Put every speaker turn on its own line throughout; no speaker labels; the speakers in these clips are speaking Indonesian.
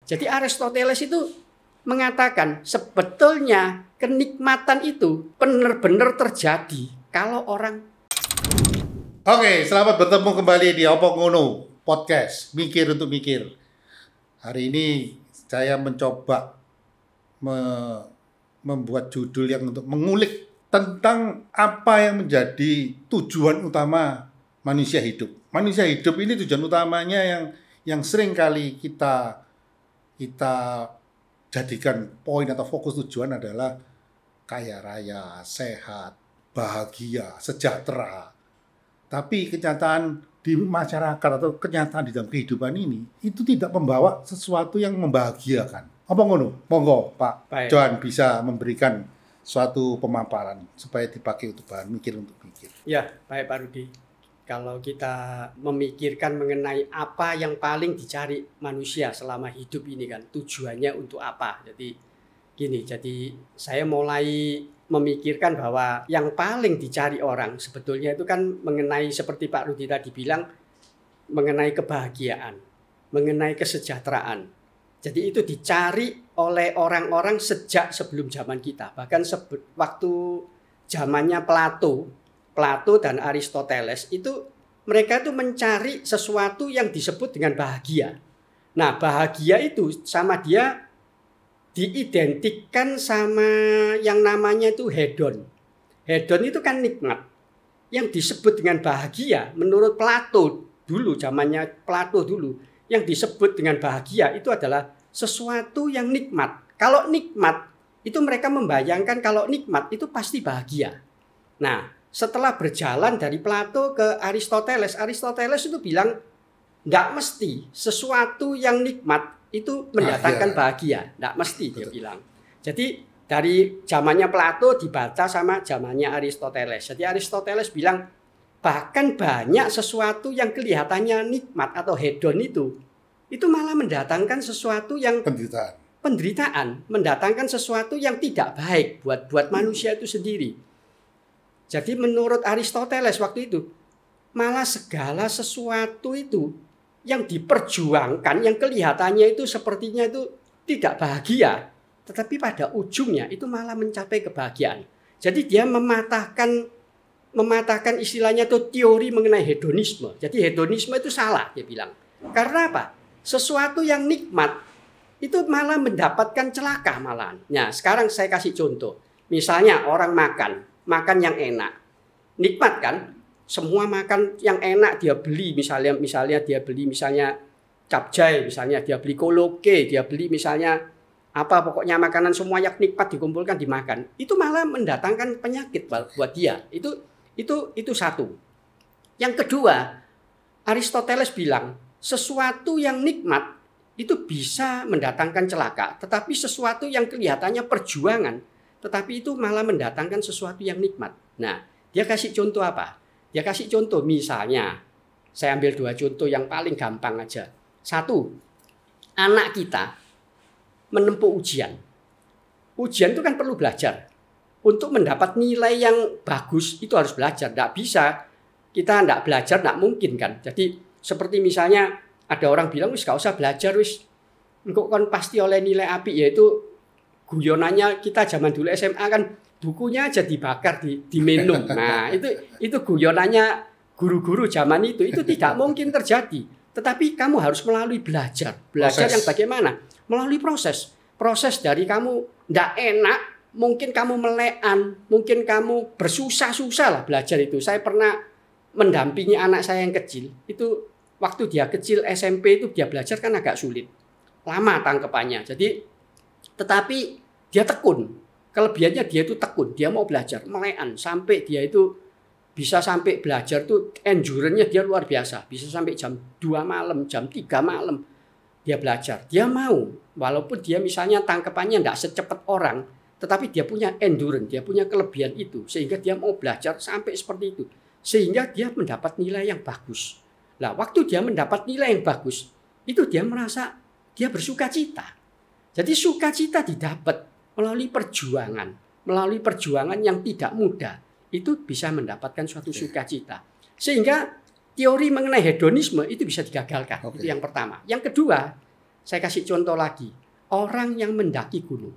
Jadi Aristoteles itu mengatakan sebetulnya kenikmatan itu benar-benar terjadi kalau orang.
Oke, selamat bertemu kembali di Opo Ngono Podcast, Mikir untuk Mikir. Hari ini saya mencoba membuat judul yang untuk mengulik tentang apa yang menjadi tujuan utama manusia hidup. Manusia hidup ini tujuan utamanya yang sering kali kita jadikan poin atau fokus tujuan adalah kaya raya, sehat, bahagia, sejahtera. Tapi kenyataan di masyarakat atau kenyataan di dalam kehidupan ini itu tidak membawa sesuatu yang membahagiakan. Apa ngono? Monggo Pak Johan bisa memberikan suatu pemaparan supaya dipakai untuk bahan mikir untuk mikir.
Ya, baik Pak Rudi. Kalau kita memikirkan mengenai apa yang paling dicari manusia selama hidup ini kan, tujuannya untuk apa? Jadi gini, jadi saya mulai memikirkan bahwa yang paling dicari orang sebetulnya itu kan mengenai seperti Pak Rudi tadi bilang, mengenai kebahagiaan, mengenai kesejahteraan. Jadi itu dicari oleh orang-orang sejak sebelum zaman kita. Bahkan waktu zamannya Plato dan Aristoteles itu mereka itu mencari sesuatu yang disebut dengan bahagia. Nah, bahagia itu sama dia diidentikan sama yang namanya itu hedon. Hedon itu kan nikmat. Yang disebut dengan bahagia menurut Plato dulu, zamannya Plato dulu, yang disebut dengan bahagia itu adalah sesuatu yang nikmat. Kalau nikmat itu mereka membayangkan kalau nikmat itu pasti bahagia. Nah, setelah berjalan dari Plato ke Aristoteles itu bilang nggak mesti sesuatu yang nikmat itu mendatangkan bahagia. Nggak mesti. Betul. Dia bilang. Jadi dari zamannya Plato dibaca sama zamannya Aristoteles. Jadi Aristoteles bilang bahkan banyak sesuatu yang kelihatannya nikmat atau hedon itu malah mendatangkan sesuatu yang penderitaan, mendatangkan sesuatu yang tidak baik buat manusia itu sendiri. Jadi menurut Aristoteles waktu itu malah segala sesuatu itu yang diperjuangkan, yang kelihatannya itu sepertinya itu tidak bahagia, tetapi pada ujungnya itu malah mencapai kebahagiaan. Jadi dia mematahkan istilahnya itu teori mengenai hedonisme. Jadi hedonisme itu salah, dia bilang. Karena apa? Sesuatu yang nikmat itu malah mendapatkan celaka malahan. Nah, sekarang saya kasih contoh. Misalnya orang makan yang enak. Nikmat kan? Semua makan yang enak dia beli. Misalnya dia beli capcay, misalnya dia beli koloke, dia beli misalnya pokoknya makanan semua yang nikmat dikumpulkan dimakan. Itu malah mendatangkan penyakit buat dia. Itu satu. Yang kedua, Aristoteles bilang sesuatu yang nikmat itu bisa mendatangkan celaka, tetapi sesuatu yang kelihatannya perjuangan, tetapi itu malah mendatangkan sesuatu yang nikmat. Nah, dia kasih contoh apa? Dia kasih contoh misalnya, saya ambil 2 contoh yang paling gampang aja. 1, anak kita menempuh ujian. Ujian itu kan perlu belajar. Untuk mendapat nilai yang bagus itu harus belajar. Tidak bisa kita tidak belajar, tidak mungkin kan. Jadi seperti misalnya ada orang bilang wis gak usah belajar wis engkau kan pasti oleh nilai api, yaitu guyonannya kita zaman dulu SMA kan bukunya aja dibakar diminum. Nah, itu guyonannya guru-guru zaman itu tidak mungkin terjadi. Tetapi kamu harus melalui belajar yang bagaimana? Melalui proses dari kamu ndak enak, mungkin kamu melekan, mungkin kamu bersusah-susah lah belajar itu. Saya pernah mendampingi anak saya yang kecil itu. Waktu dia kecil SMP itu dia belajar kan agak sulit. Lama tangkepannya. Tetapi dia tekun. Kelebihannya dia itu tekun. Dia mau belajar. Melekan. Sampai dia itu bisa sampai belajar tuh endurance-nya dia luar biasa. Bisa sampai jam 2 malam, jam 3 malam. Dia belajar. Dia mau. Walaupun dia misalnya tangkepannya tidak secepat orang. Tetapi dia punya endurance. Dia punya kelebihan itu. Sehingga dia mau belajar sampai seperti itu. Sehingga dia mendapat nilai yang bagus. Nah, waktu dia mendapat nilai yang bagus, itu dia merasa dia bersuka cita. Jadi sukacita didapat melalui perjuangan yang tidak mudah. Itu bisa mendapatkan suatu sukacita. Sehingga teori mengenai hedonisme itu bisa digagalkan. Itu yang pertama. Yang kedua, Saya kasih contoh lagi. Orang yang mendaki gunung.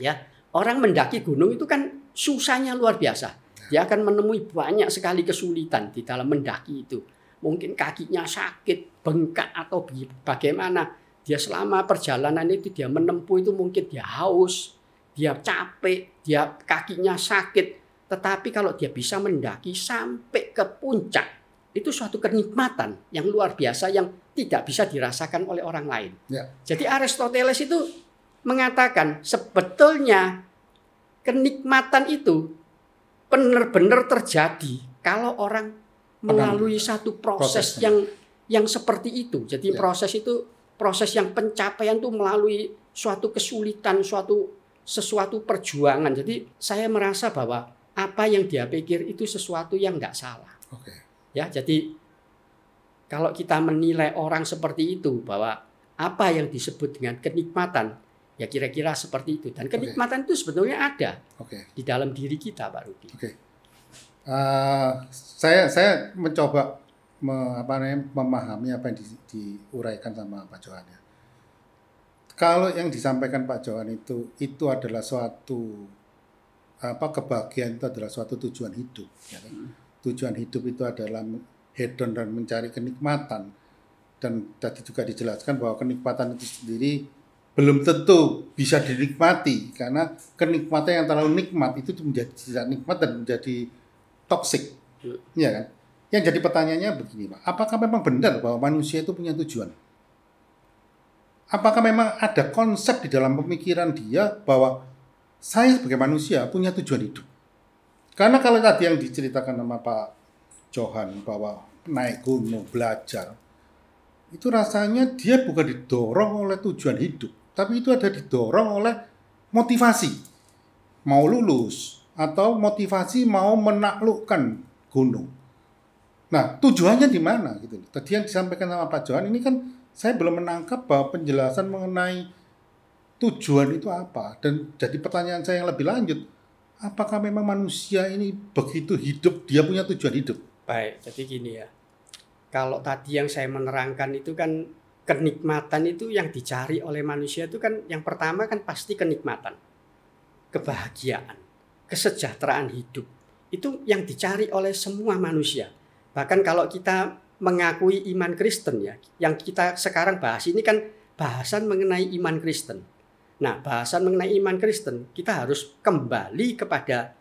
Ya, orang mendaki gunung itu kan susahnya luar biasa. Dia akan menemui banyak sekali kesulitan di dalam mendaki itu. Mungkin kakinya sakit, bengkak atau bagaimana. Dia selama perjalanan itu dia menempuh itu mungkin dia haus, dia capek, dia kakinya sakit. Tetapi kalau dia bisa mendaki sampai ke puncak, itu suatu kenikmatan yang luar biasa yang tidak bisa dirasakan oleh orang lain. Jadi Aristoteles itu mengatakan sebetulnya kenikmatan itu benar-benar terjadi kalau orang melalui satu proses yang seperti itu. Jadi proses itu proses yang pencapaian itu melalui suatu kesulitan, sesuatu perjuangan. Jadi saya merasa bahwa apa yang dia pikir itu sesuatu yang nggak salah. Ya, jadi kalau kita menilai orang seperti itu bahwa apa yang disebut dengan kenikmatan, ya kira-kira seperti itu. Dan kenikmatan itu sebetulnya ada di dalam diri kita, Pak Rudi.
Saya mencoba memahami apa yang diuraikan sama Pak Johan ya. Kalau yang disampaikan Pak Johan itu adalah suatu kebahagiaan, itu adalah suatu tujuan hidup. Ya kan? Tujuan hidup itu adalah hedon dan mencari kenikmatan. Dan tadi juga dijelaskan bahwa kenikmatan itu sendiri belum tentu bisa dinikmati, karena kenikmatan yang terlalu nikmat itu menjadi tidak nikmat dan menjadi toksik. Ya kan? Yang jadi pertanyaannya begini, Pak. Apakah memang benar bahwa manusia itu punya tujuan? Apakah memang ada konsep di dalam pemikiran dia bahwa saya sebagai manusia punya tujuan hidup? Karena kalau tadi yang diceritakan sama Pak Johan bahwa naik gunung, belajar, itu rasanya dia bukan didorong oleh tujuan hidup, tapi itu ada didorong oleh motivasi. Mau lulus atau motivasi mau menaklukkan gunung. Nah, tujuannya di mana gitu. Tadi yang disampaikan sama Pak Johan ini kan saya belum menangkap bahwa penjelasan mengenai tujuan itu apa. Dan jadi pertanyaan saya yang lebih lanjut, apakah memang manusia ini begitu hidup dia punya tujuan hidup?
Baik, jadi gini ya. Kalau tadi yang saya menerangkan itu kan kenikmatan itu yang dicari oleh manusia itu kan yang pertama kan pasti kenikmatan, kebahagiaan, kesejahteraan hidup. Itu yang dicari oleh semua manusia. Bahkan kalau kita mengakui iman Kristen ya, yang kita sekarang bahas ini kan bahasan mengenai iman Kristen. Nah, bahasan mengenai iman Kristen, kita harus kembali kepada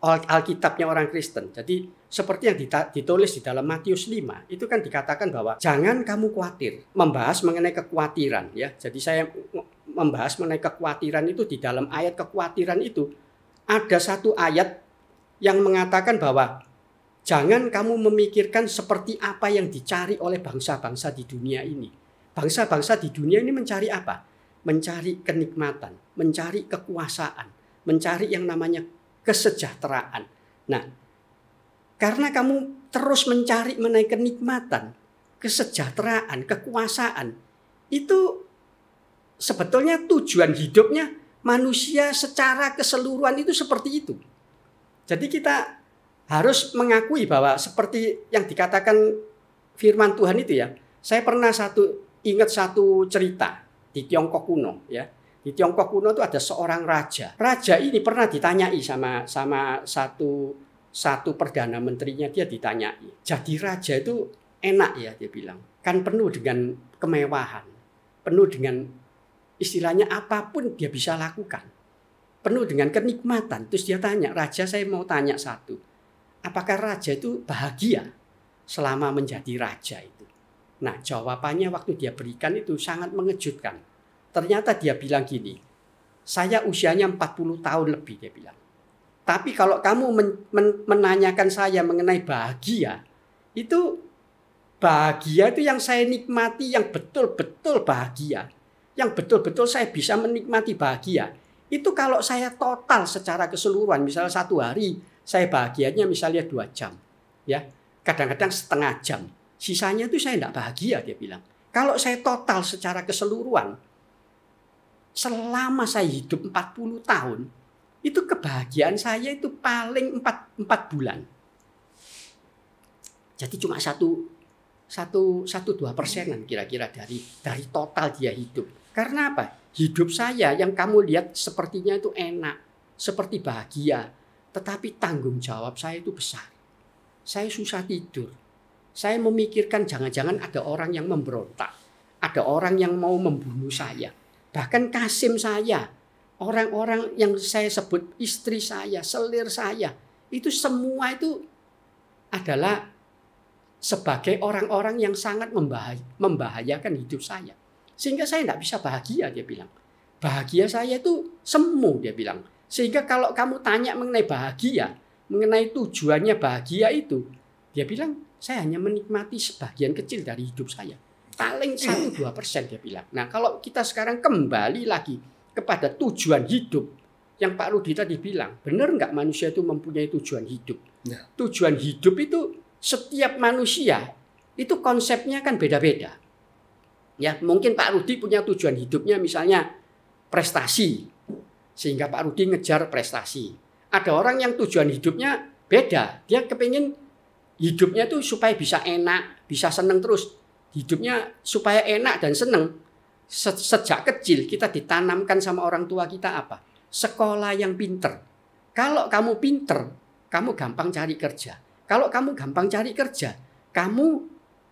Alkitabnya orang Kristen. Jadi seperti yang ditulis di dalam Matius 5, itu kan dikatakan bahwa jangan kamu khawatir, membahas mengenai kekhawatiran ya. Jadi saya membahas mengenai kekhawatiran itu di dalam ayat kekhawatiran itu ada satu ayat yang mengatakan bahwa jangan kamu memikirkan seperti apa yang dicari oleh bangsa-bangsa di dunia ini. Bangsa-bangsa di dunia ini mencari apa? Mencari kenikmatan, mencari kekuasaan, mencari yang namanya kesejahteraan. Nah, karena kamu terus mencari mengenai kenikmatan, kesejahteraan, kekuasaan, itu sebetulnya tujuan hidupnya manusia secara keseluruhan itu seperti itu. Jadi kita harus mengakui bahwa seperti yang dikatakan firman Tuhan itu ya. Saya pernah ingat satu cerita di Tiongkok kuno ya. Di Tiongkok kuno itu ada seorang raja. Raja ini pernah ditanyai sama satu perdana menterinya, dia ditanyai. Jadi raja itu enak ya, dia bilang. Kan penuh dengan kemewahan. Penuh dengan istilahnya apapun dia bisa lakukan. Penuh dengan kenikmatan. Terus dia tanya, raja saya mau tanya satu. Apakah raja itu bahagia selama menjadi raja itu? Nah, jawabannya waktu dia berikan itu sangat mengejutkan. Ternyata dia bilang gini, saya usianya 40 tahun lebih, dia bilang. Tapi kalau kamu menanyakan saya mengenai bahagia, itu bahagia itu yang saya nikmati, yang betul-betul bahagia. Yang betul-betul saya bisa menikmati bahagia. Itu kalau saya total secara keseluruhan, misalnya satu hari, saya bahagianya misalnya 2 jam. Ya, kadang-kadang setengah jam. Sisanya itu saya tidak bahagia, dia bilang. Kalau saya total secara keseluruhan, selama saya hidup 40 tahun, itu kebahagiaan saya itu paling 4 bulan. Jadi cuma satu 1-2%-an kira-kira dari total dia hidup. Karena apa? Hidup saya yang kamu lihat sepertinya itu enak, seperti bahagia, tetapi tanggung jawab saya itu besar. Saya susah tidur. Saya memikirkan jangan-jangan ada orang yang memberontak, ada orang yang mau membunuh saya. Bahkan Kasim saya, orang-orang yang saya sebut istri saya, selir saya, itu semua itu adalah sebagai orang-orang yang sangat membahayakan hidup saya. Sehingga saya tidak bisa bahagia, dia bilang. Bahagia saya itu semu, dia bilang. Sehingga kalau kamu tanya mengenai bahagia, mengenai tujuannya bahagia itu, dia bilang, saya hanya menikmati sebagian kecil dari hidup saya. Paling 1-2%, dia bilang. Nah, kalau kita sekarang kembali lagi kepada tujuan hidup, yang Pak Rudi tadi bilang, benar nggak manusia itu mempunyai tujuan hidup? Ya. Tujuan hidup itu setiap manusia itu konsepnya kan beda-beda. Ya, mungkin Pak Rudi punya tujuan hidupnya misalnya prestasi, sehingga Pak Rudi ngejar prestasi. Ada orang yang tujuan hidupnya beda, dia kepingin hidupnya tuh supaya bisa enak, bisa seneng terus. Hidupnya supaya enak dan seneng. Sejak kecil kita ditanamkan sama orang tua kita apa? Sekolah yang pinter. Kalau kamu pinter, kamu gampang cari kerja. Kalau kamu gampang cari kerja, kamu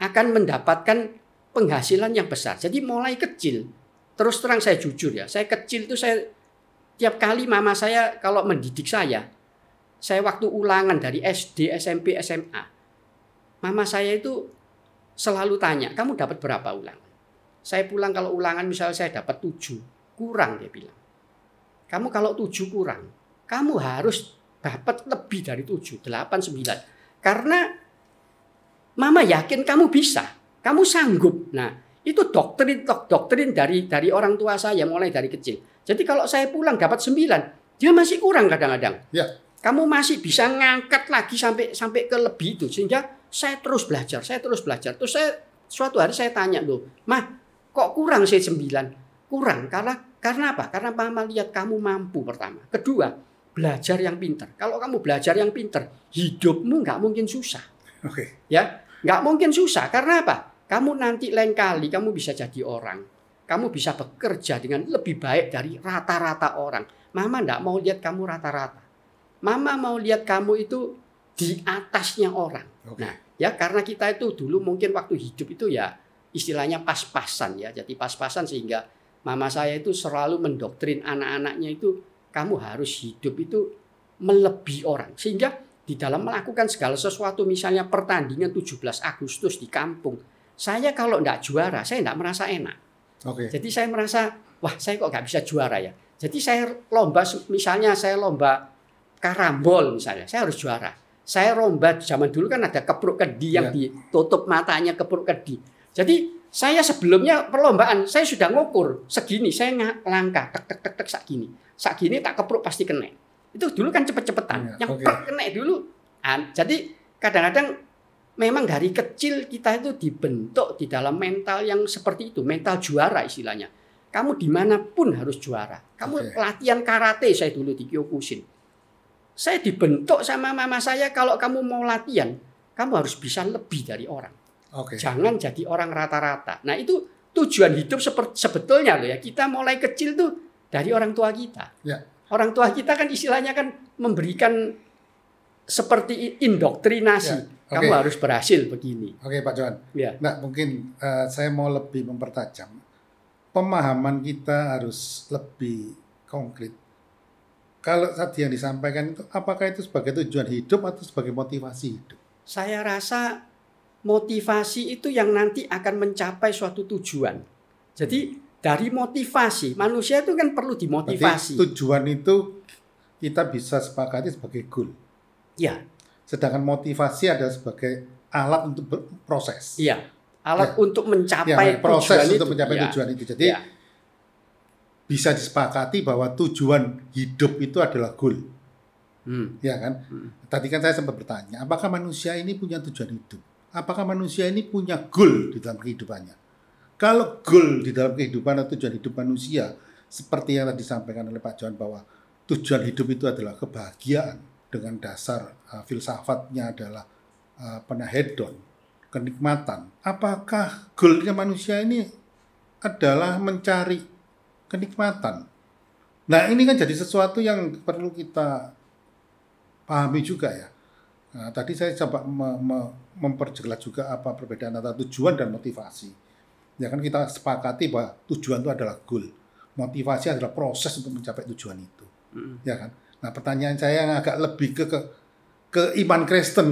akan mendapatkan penghasilan yang besar. Jadi mulai kecil, terus terang saya jujur ya, saya kecil itu saya tiap kali mama saya kalau mendidik saya waktu ulangan dari SD, SMP, SMA, mama saya itu selalu tanya, kamu dapat berapa ulangan? Saya pulang kalau ulangan misalnya saya dapat 7, kurang dia bilang. Kamu kalau 7 kurang, kamu harus dapat lebih dari 7, 8, 9. Karena mama yakin kamu bisa. Kamu sanggup. Nah, itu doktrin dari orang tua saya mulai dari kecil. Jadi kalau saya pulang dapat 9, dia masih kurang kadang-kadang. Ya. Kamu masih bisa ngangkat lagi sampai ke lebih itu. Sehingga saya terus belajar. Terus suatu hari saya tanya, loh, "Mah, kok kurang sih 9?" Kurang karena apa? Karena mama lihat kamu mampu pertama. Kedua, belajar yang pintar. Kalau kamu belajar yang pintar, hidupmu nggak mungkin susah. Oke. Ya, nggak mungkin susah. Karena apa? Kamu nanti lain kali kamu bisa jadi orang. Kamu bisa bekerja dengan lebih baik dari rata-rata orang. Mama nggak mau lihat kamu rata-rata. Mama mau lihat kamu itu di atasnya orang. Okay. Nah, ya karena kita itu dulu mungkin waktu hidup itu ya istilahnya pas-pasan ya. Jadi pas-pasan sehingga mama saya itu selalu mendoktrin anak-anaknya itu kamu harus hidup itu melebihi orang. Sehingga di dalam melakukan segala sesuatu misalnya pertandingan 17 Agustus di kampung. Saya kalau enggak juara, saya enggak merasa enak. Okay. Jadi saya merasa, wah saya kok enggak bisa juara ya. Jadi saya lomba, misalnya saya lomba karambol misalnya, saya harus juara. Saya lomba, zaman dulu kan ada kepruk kedi yang ditutup matanya kepruk kedi. Jadi saya sebelumnya perlombaan, saya sudah ngukur segini, saya langkah, tek segini tak kepruk pasti kena. Itu dulu kan cepet-cepetan, yang kena dulu. Jadi kadang-kadang memang dari kecil kita itu dibentuk di dalam mental yang seperti itu, mental juara istilahnya. Kamu dimanapun harus juara. Kamu latihan karate saya dulu di Kyokushin. Saya dibentuk sama mama saya kalau kamu mau latihan, kamu harus bisa lebih dari orang. Jangan jadi orang rata-rata. Nah itu tujuan hidup sebetulnya loh ya. Kita mulai kecil tuh dari orang tua kita. Ya. Orang tua kita kan istilahnya kan memberikan seperti indoktrinasi. Kamu harus berhasil begini. Oke Pak Johan. Ya.
Nah mungkin saya mau lebih mempertajam. Pemahaman kita harus lebih konkret. Kalau tadi yang disampaikan itu, apakah itu sebagai tujuan hidup atau sebagai motivasi hidup?
Saya rasa motivasi itu yang nanti akan mencapai suatu tujuan. Jadi dari motivasi, manusia itu kan perlu dimotivasi.
Berarti tujuan itu kita bisa sepakati sebagai goal.
Ya.
Sedangkan motivasi adalah sebagai alat untuk berproses.
Iya. Alat untuk mencapai
proses
tujuan
untuk mencapai tujuan itu. Jadi bisa disepakati bahwa tujuan hidup itu adalah goal. Ya kan? Tadi kan saya sempat bertanya, apakah manusia ini punya tujuan hidup? Apakah manusia ini punya goal di dalam kehidupannya? Kalau goal di dalam kehidupan atau tujuan hidup manusia, seperti yang tadi disampaikan oleh Pak Johan bahwa tujuan hidup itu adalah kebahagiaan dengan dasar filsafatnya adalah hedon, kenikmatan. Apakah goalnya manusia ini adalah mencari kenikmatan? Nah, ini kan jadi sesuatu yang perlu kita pahami juga ya. Nah, tadi saya coba memperjelas juga apa perbedaan antara tujuan dan motivasi. Ya kan kita sepakati bahwa tujuan itu adalah goal. Motivasi adalah proses untuk mencapai tujuan itu. Ya kan? Nah, pertanyaan saya yang agak lebih ke iman Kristen.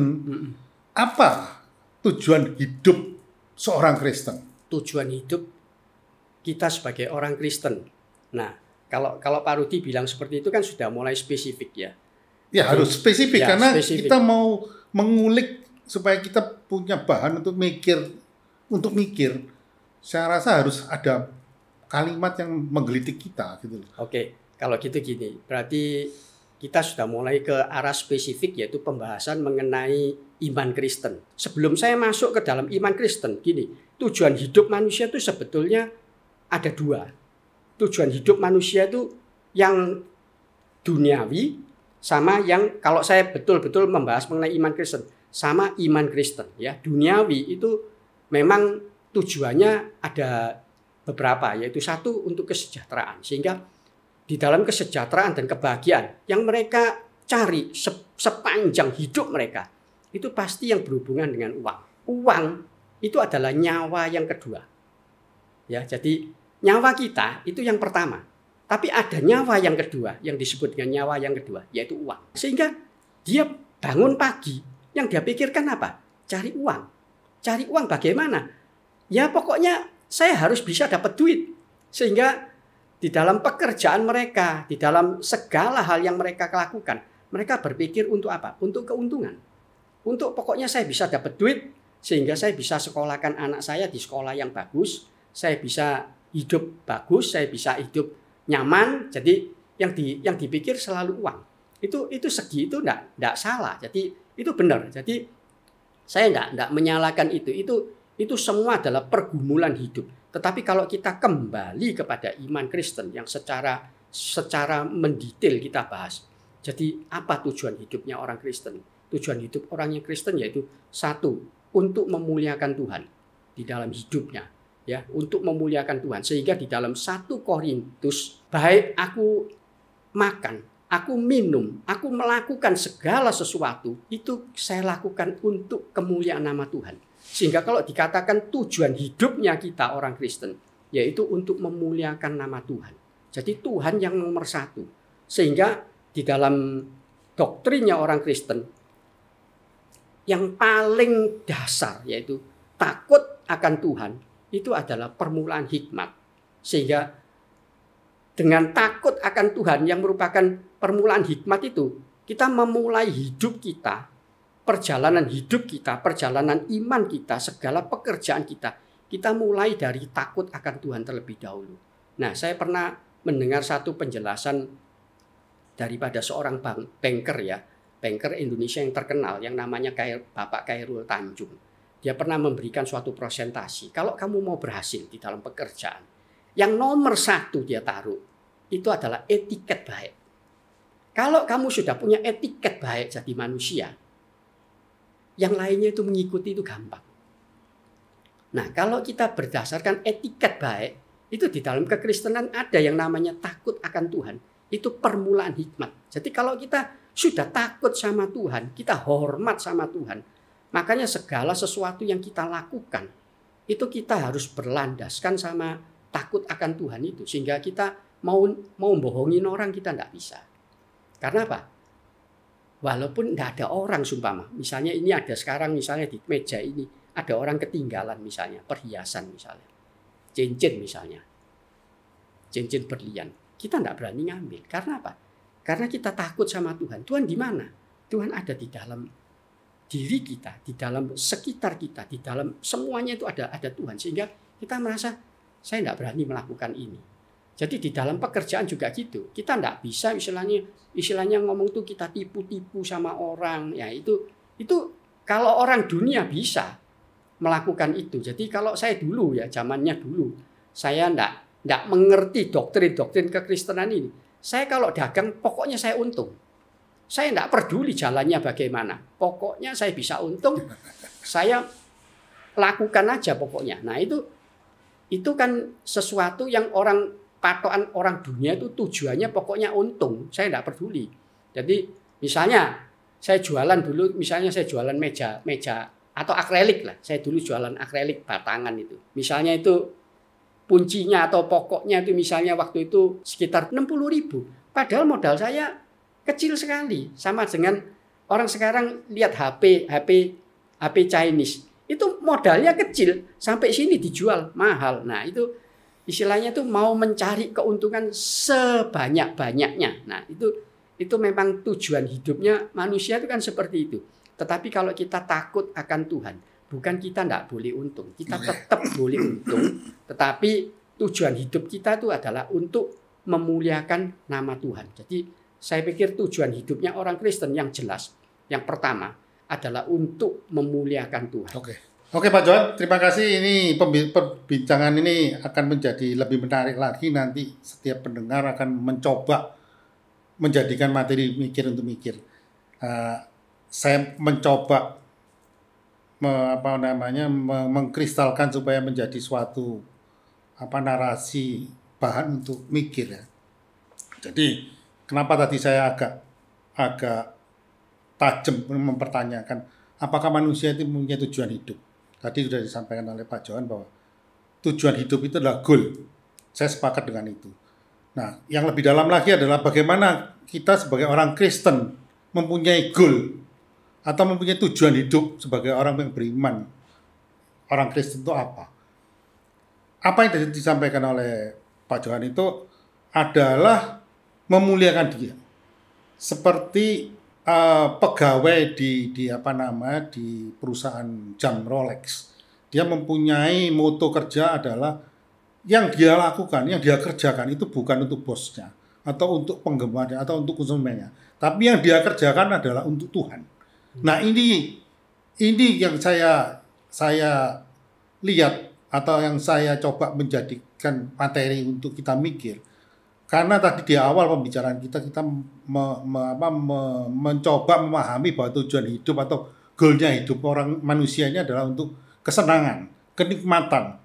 Apa tujuan hidup seorang Kristen?
Tujuan hidup kita sebagai orang Kristen. Nah, kalau Pak Rudi bilang seperti itu kan sudah mulai spesifik ya.
Ya harus spesifik
ya,
karena
spesifik.
Kita mau mengulik supaya kita punya bahan untuk mikir. Saya rasa harus ada kalimat yang menggelitik kita gitu.
Oke, kalau gitu gini, berarti kita sudah mulai ke arah spesifik yaitu pembahasan mengenai iman Kristen. Sebelum saya masuk ke dalam iman Kristen, gini, tujuan hidup manusia itu sebetulnya ada dua. Tujuan hidup manusia itu yang duniawi sama yang kalau saya betul-betul membahas mengenai iman Kristen sama iman Kristen ya. Duniawi itu memang tujuannya ada beberapa, yaitu satu untuk kesejahteraan, sehingga di dalam kesejahteraan dan kebahagiaan yang mereka cari sepanjang hidup mereka itu pasti yang berhubungan dengan uang. Uang itu adalah nyawa yang kedua. Ya, jadi nyawa kita itu yang pertama. Tapi ada nyawa yang kedua yang disebut dengan nyawa yang kedua, yaitu uang. Sehingga dia bangun pagi, yang dia pikirkan apa? Cari uang. Cari uang bagaimana? Ya pokoknya saya harus bisa dapat duit. Sehingga di dalam pekerjaan mereka, di dalam segala hal yang mereka lakukan, mereka berpikir untuk apa? Untuk keuntungan. Untuk pokoknya saya bisa dapat duit, sehingga saya bisa sekolahkan anak saya di sekolah yang bagus, saya bisa hidup bagus, saya bisa hidup nyaman. Jadi yang dipikir selalu uang. Itu segi itu enggak salah. Jadi itu benar. Jadi saya enggak menyalahkan itu. Itu semua adalah pergumulan hidup. Tetapi kalau kita kembali kepada iman Kristen yang secara mendetail kita bahas. Jadi apa tujuan hidupnya orang Kristen? Tujuan hidup orang yang Kristen yaitu satu, untuk memuliakan Tuhan di dalam hidupnya. Ya, untuk memuliakan Tuhan. Sehingga di dalam 1 Korintus, baik aku makan, aku minum, aku melakukan segala sesuatu, itu saya lakukan untuk kemuliaan nama Tuhan. Sehingga kalau dikatakan tujuan hidupnya kita orang Kristen, yaitu untuk memuliakan nama Tuhan. Jadi Tuhan yang nomor satu. Sehingga di dalam doktrinnya orang Kristen, yang paling dasar yaitu takut akan Tuhan, itu adalah permulaan hikmat. Sehingga dengan takut akan Tuhan yang merupakan permulaan hikmat itu, kita memulai hidup kita, perjalanan hidup kita, perjalanan iman kita, segala pekerjaan kita mulai dari takut akan Tuhan terlebih dahulu. Nah, saya pernah mendengar satu penjelasan daripada seorang banker ya, banker Indonesia yang terkenal, yang namanya Bapak Khairul Tanjung. Dia pernah memberikan suatu presentasi. Kalau kamu mau berhasil di dalam pekerjaan, yang nomor satu dia taruh, itu adalah etiket baik. Kalau kamu sudah punya etiket baik jadi manusia, yang lainnya itu mengikuti itu gampang. Nah, kalau kita berdasarkan etiket baik, itu di dalam kekristenan ada yang namanya takut akan Tuhan. Itu permulaan hikmat. Jadi kalau kita sudah takut sama Tuhan, kita hormat sama Tuhan, makanya segala sesuatu yang kita lakukan, itu kita harus berlandaskan sama takut akan Tuhan itu. Sehingga kita mau bohongin orang, kita tidak bisa. Karena apa? Walaupun tidak ada orang sumpama. Misalnya ini ada sekarang, misalnya di meja ini, ada orang ketinggalan misalnya, perhiasan misalnya. Cincin misalnya. Cincin berlian. Kita tidak berani ngambil. Karena apa? Karena kita takut sama Tuhan. Tuhan di mana? Tuhan ada di dalam diri kita, di dalam sekitar kita, di dalam semuanya itu ada Tuhan. Sehingga kita merasa saya tidak berani melakukan ini. Jadi di dalam pekerjaan juga gitu. Kita tidak bisa istilahnya ngomong tuh kita tipu-tipu sama orang. Ya itu kalau orang dunia bisa melakukan itu. Jadi kalau saya dulu ya, zamannya dulu, saya tidak mengerti doktrin kekristenan ini. Saya kalau dagang pokoknya saya untung. Saya tidak peduli jalannya bagaimana. Pokoknya saya bisa untung. Saya lakukan aja pokoknya. Nah itu kan sesuatu yang patokan orang dunia itu tujuannya pokoknya untung. Saya tidak peduli. Jadi misalnya saya jualan dulu, misalnya saya jualan meja atau akrilik lah. Saya dulu jualan akrilik batangan itu. Misalnya itu kuncinya atau pokoknya itu misalnya waktu itu sekitar 60.000. Padahal modal saya kecil sekali. Sama dengan orang sekarang lihat HP Chinese. Itu modalnya kecil, sampai sini dijual mahal. Nah itu istilahnya itu mau mencari keuntungan sebanyak-banyaknya. Nah itu memang tujuan hidupnya manusia itu kan seperti itu. Tetapi kalau kita takut akan Tuhan, bukan kita tidak boleh untung. Kita tetap boleh untung. Tetapi tujuan hidup kita itu adalah untuk memuliakan nama Tuhan. Jadi saya pikir tujuan hidupnya orang Kristen yang jelas. Yang pertama adalah untuk memuliakan Tuhan.
Oke Pak Johan, terima kasih. Ini perbincangan ini akan menjadi lebih menarik lagi. Nanti setiap pendengar akan mencoba menjadikan materi mikir untuk mikir. Saya mencoba mengkristalkan supaya menjadi suatu narasi bahan untuk mikir ya. Jadi kenapa tadi saya agak tajam mempertanyakan apakah manusia itu mempunyai tujuan hidup. Tadi sudah disampaikan oleh Pak Johan bahwa tujuan hidup itu adalah goal. Saya sepakat dengan itu. Nah, yang lebih dalam lagi adalah bagaimana kita sebagai orang Kristen mempunyai goal atau mempunyai tujuan hidup sebagai orang yang beriman. Orang Kristen itu apa? Apa yang disampaikan oleh Pak Johan itu adalah memuliakan dia. Seperti pegawai di perusahaan jam Rolex. Dia mempunyai moto kerja adalah yang dia lakukan, yang dia kerjakan itu bukan untuk bosnya atau untuk penggemarnya atau untuk konsumennya, tapi yang dia kerjakan adalah untuk Tuhan. Nah, ini yang saya lihat atau yang saya coba menjadikan materi untuk kita mikir. Karena tadi di awal pembicaraan kita mencoba memahami bahwa tujuan hidup atau goalnya hidup orang manusia ini adalah untuk kesenangan, kenikmatan.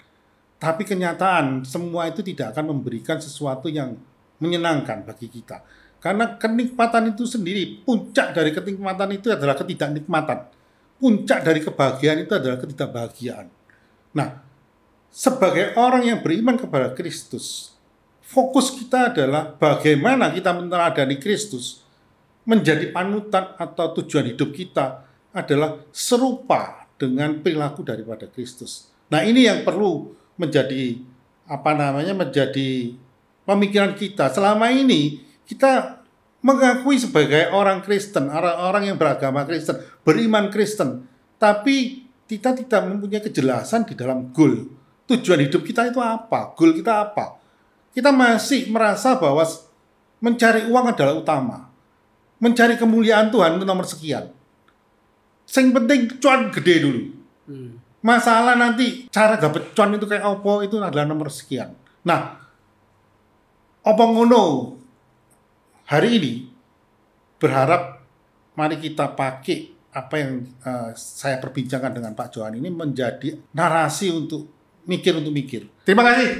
Tapi kenyataan semua itu tidak akan memberikan sesuatu yang menyenangkan bagi kita. Karena kenikmatan itu sendiri, puncak dari kenikmatan itu adalah ketidaknikmatan. Puncak dari kebahagiaan itu adalah ketidakbahagiaan. Nah, sebagai orang yang beriman kepada Kristus, fokus kita adalah bagaimana kita meneladani Kristus. Menjadi panutan atau tujuan hidup kita adalah serupa dengan perilaku daripada Kristus. Nah, ini yang perlu menjadi menjadi pemikiran kita. Selama ini kita mengakui sebagai orang Kristen, orang yang beragama Kristen, beriman Kristen, tapi kita tidak mempunyai kejelasan di dalam goal. Tujuan hidup kita itu apa? Goal kita apa? Kita masih merasa bahwa mencari uang adalah utama. Mencari kemuliaan Tuhan itu nomor sekian. Yang penting cuan gede dulu. Masalah nanti cara dapat cuan itu kayak apa itu adalah nomor sekian. Nah, apa ngono hari ini berharap mari kita pakai apa yang saya perbincangkan dengan Pak Johan ini menjadi narasi untuk mikir. Terima kasih.